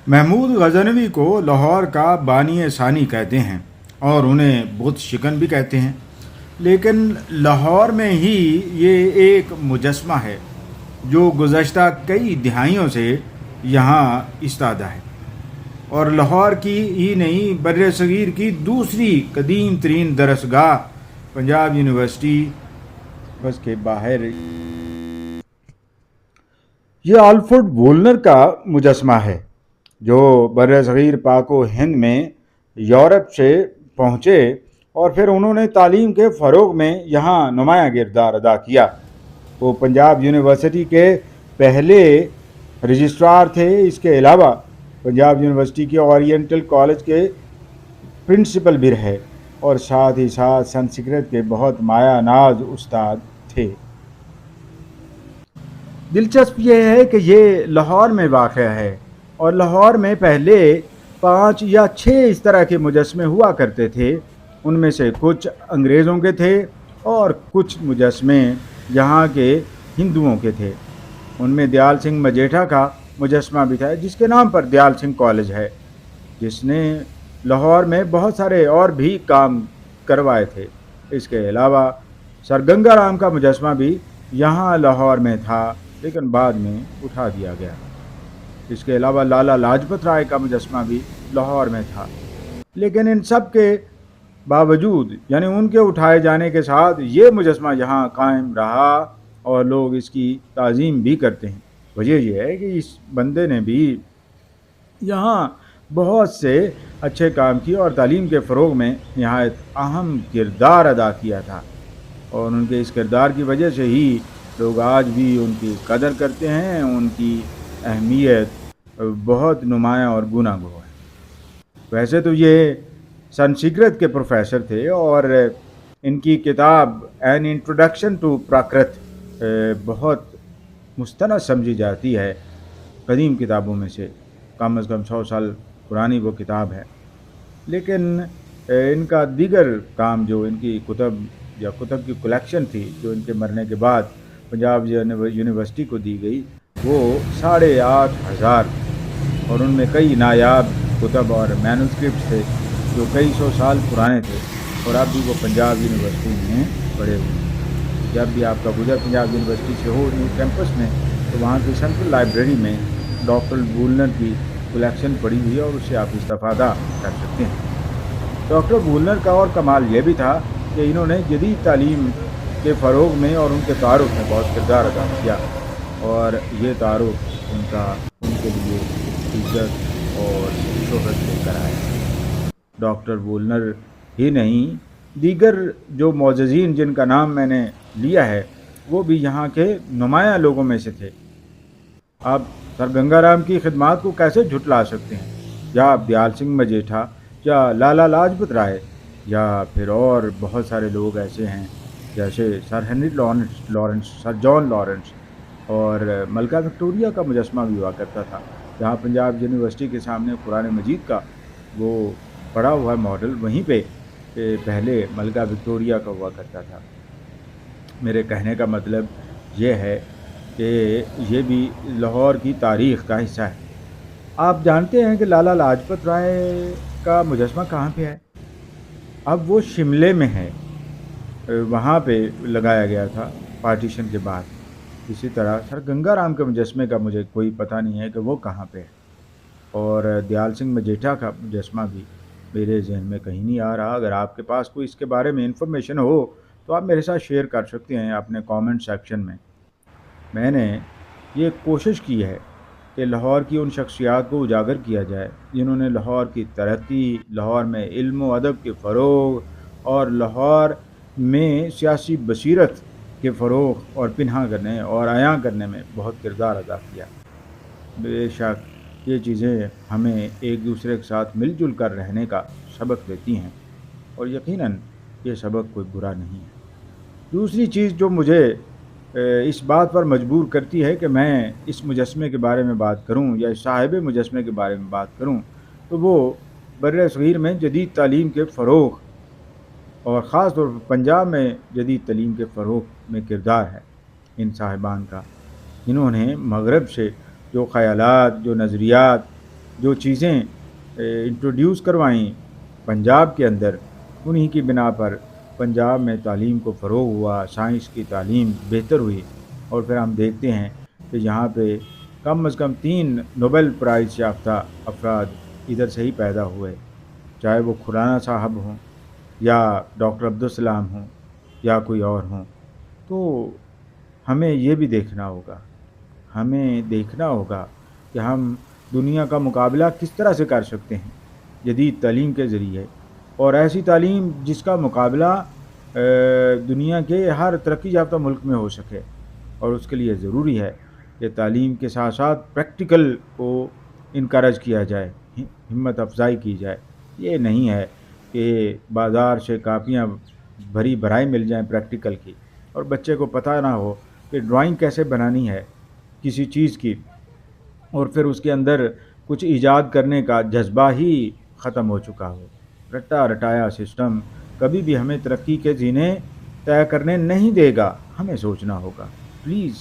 محمود غزنوی کو لاہور کا بانی ثانی کہتے ہیں اور انہیں بت شکن بھی کہتے ہیں، لیکن لاہور میں ہی یہ ایک مجسمہ ہے جو گزشتہ کئی دہائیوں سے یہاں استادہ ہے اور لاہور کی ہی نہیں بر صغیر کی دوسری قدیم ترین درسگاہ پنجاب یونیورسٹی بس کے باہر یہ آلفرڈ وولنر کا مجسمہ ہے جو بر صغیر پاک و ہند میں یورپ سے پہنچے اور پھر انہوں نے تعلیم کے فروغ میں یہاں نمایاں کردار ادا کیا۔ وہ پنجاب یونیورسٹی کے پہلے رجسٹرار تھے۔ اس کے علاوہ پنجاب یونیورسٹی کے اورینٹل کالج کے پرنسپل بھی رہے اور ساتھ ہی ساتھ سنسکرت کے بہت مایہ ناز استاد تھے۔ دلچسپ یہ ہے کہ یہ لاہور میں واقع ہے اور لاہور میں پہلے 5 یا 6 اس طرح کے مجسمے ہوا کرتے تھے۔ ان میں سے کچھ انگریزوں کے تھے اور کچھ مجسمے یہاں کے ہندوؤں کے تھے۔ ان میں دیال سنگھ مجیٹھا کا مجسمہ بھی تھا جس کے نام پر دیال سنگھ کالج ہے، جس نے لاہور میں بہت سارے اور بھی کام کروائے تھے۔ اس کے علاوہ سر گنگا رام کا مجسمہ بھی یہاں لاہور میں تھا لیکن بعد میں اٹھا دیا گیا۔ اس کے علاوہ لالا لاجپت رائے کا مجسمہ بھی لاہور میں تھا، لیکن ان سب کے باوجود یعنی ان کے اٹھائے جانے کے ساتھ یہ مجسمہ یہاں قائم رہا اور لوگ اس کی تعظیم بھی کرتے ہیں۔ وجہ یہ ہے کہ اس بندے نے بھی یہاں بہت سے اچھے کام کیے اور تعلیم کے فروغ میں نہایت اہم کردار ادا کیا تھا، اور ان کے اس کردار کی وجہ سے ہی لوگ آج بھی ان کی قدر کرتے ہیں۔ ان کی اہمیت بہت نمایاں اور گوناگو ہے۔ ویسے تو یہ سنسکرت کے پروفیسر تھے اور ان کی کتاب این انٹروڈکشن ٹو پراکرت بہت مستند سمجھی جاتی ہے۔ قدیم کتابوں میں سے کم از کم 100 سال پرانی وہ کتاب ہے، لیکن ان کا دیگر کام جو ان کی کتب یا کتب کی کلیکشن تھی جو ان کے مرنے کے بعد پنجاب یونیورسٹی کو دی گئی، وہ 8,500 اور ان میں کئی نایاب کتب اور مینوسکرپٹس تھے جو کئی 100 سال پرانے تھے اور اب بھی وہ پنجاب یونیورسٹی میں پڑے ہوئے ہیں۔ جب بھی آپ کا گزر پنجاب یونیورسٹی سے ہو نیو کیمپس میں تو وہاں کی سینٹرل لائبریری میں ڈاکٹر وولنر کی کلیکشن پڑی ہوئی ہے اور اس سے آپ استفادہ کر سکتے ہیں۔ ڈاکٹر وولنر کا اور کمال یہ بھی تھا کہ انہوں نے جدید تعلیم کے فروغ میں اور ان کے تعارف میں بہت کردار ادا کیا، اور یہ تعارف ان کے لیے عزت اور شہرت لے کر آیا۔ ڈاکٹر وولنر ہی نہیں، دیگر جو معززین جن کا نام میں نے لیا ہے وہ بھی یہاں کے نمایاں لوگوں میں سے تھے۔ آپ سر گنگا رام کی خدمات کو کیسے جھٹلا سکتے ہیں، یا آپ دیال سنگھ مجیٹھا یا لالا لاجپت رائے یا پھر اور بہت سارے لوگ ایسے ہیں جیسے سر ہنری لارنس، سر جان لارنس، اور ملکہ وکٹوریہ کا مجسمہ بھی ہوا کرتا تھا جہاں پنجاب یونیورسٹی کے سامنے قرآن مجید کا وہ پڑا ہوا ہے ماڈل، وہیں پہ پہلے ملکہ وکٹوریہ کا ہوا کرتا تھا۔ میرے کہنے کا مطلب یہ ہے کہ یہ بھی لاہور کی تاریخ کا حصہ ہے۔ آپ جانتے ہیں کہ لالا لاجپت رائے کا مجسمہ کہاں پہ ہے؟ اب وہ شملے میں ہے، وہاں پہ لگایا گیا تھا پارٹیشن کے بعد۔ اسی طرح سر گنگا رام کے مجسمے کا مجھے کوئی پتہ نہیں ہے کہ وہ کہاں پہ ہے، اور دیال سنگھ مجیٹھا کا مجسمہ بھی میرے ذہن میں کہیں نہیں آ رہا۔ اگر آپ کے پاس کوئی اس کے بارے میں انفارمیشن ہو تو آپ میرے ساتھ شیئر کر سکتے ہیں اپنے کامنٹ سیکشن میں۔ میں نے یہ کوشش کی ہے کہ لاہور کی ان شخصیات کو اجاگر کیا جائے جنہوں نے لاہور کی ترقی، لاہور میں علم و ادب کے فروغ اور لاہور میں سیاسی بصیرت کے فروغ اور پنہاں کرنے اور عیاں کرنے میں بہت کردار ادا کیا۔ بے شک یہ چیزیں ہمیں ایک دوسرے کے ساتھ مل جل کر رہنے کا سبق دیتی ہیں، اور یقیناً یہ سبق کوئی برا نہیں ہے۔ دوسری چیز جو مجھے اس بات پر مجبور کرتی ہے کہ میں اس مجسمے کے بارے میں بات کروں یا اس صاحب مجسمے کے بارے میں بات کروں، تو وہ بر صغیر میں جدید تعلیم کے فروغ اور خاص طور پر پنجاب میں جدید تعلیم کے فروغ میں کردار ہے ان صاحبان کا، جنہوں نے مغرب سے جو خیالات، جو نظریات جو چیزیں انٹروڈیوس کروائیں پنجاب کے اندر، انہی کی بنا پر پنجاب میں تعلیم کو فروغ ہوا، سائنس کی تعلیم بہتر ہوئی، اور پھر ہم دیکھتے ہیں کہ یہاں پہ کم از کم 3 نوبل پرائز یافتہ افراد ادھر سے ہی پیدا ہوئے، چاہے وہ کھرانا صاحب ہوں یا ڈاکٹر عبدالسلام ہوں یا کوئی اور ہوں۔ تو ہمیں یہ بھی دیکھنا ہوگا، ہمیں دیکھنا ہوگا کہ ہم دنیا کا مقابلہ کس طرح سے کر سکتے ہیں جدید تعلیم کے ذریعے، اور ایسی تعلیم جس کا مقابلہ دنیا کے ہر ترقی یافتہ ملک میں ہو سکے، اور اس کے لیے ضروری ہے کہ تعلیم کے ساتھ ساتھ پریکٹیکل کو انکریج کیا جائے، ہمت افزائی کی جائے۔ یہ نہیں ہے کہ بازار سے کاپیاں بھری بھرائی مل جائیں پریکٹیکل کی، اور بچے کو پتہ نہ ہو کہ ڈرائنگ کیسے بنانی ہے کسی چیز کی، اور پھر اس کے اندر کچھ ایجاد کرنے کا جذبہ ہی ختم ہو چکا ہو۔ رٹا رٹایا سسٹم کبھی بھی ہمیں ترقی کے زینے طے کرنے نہیں دے گا، ہمیں سوچنا ہوگا۔ پلیز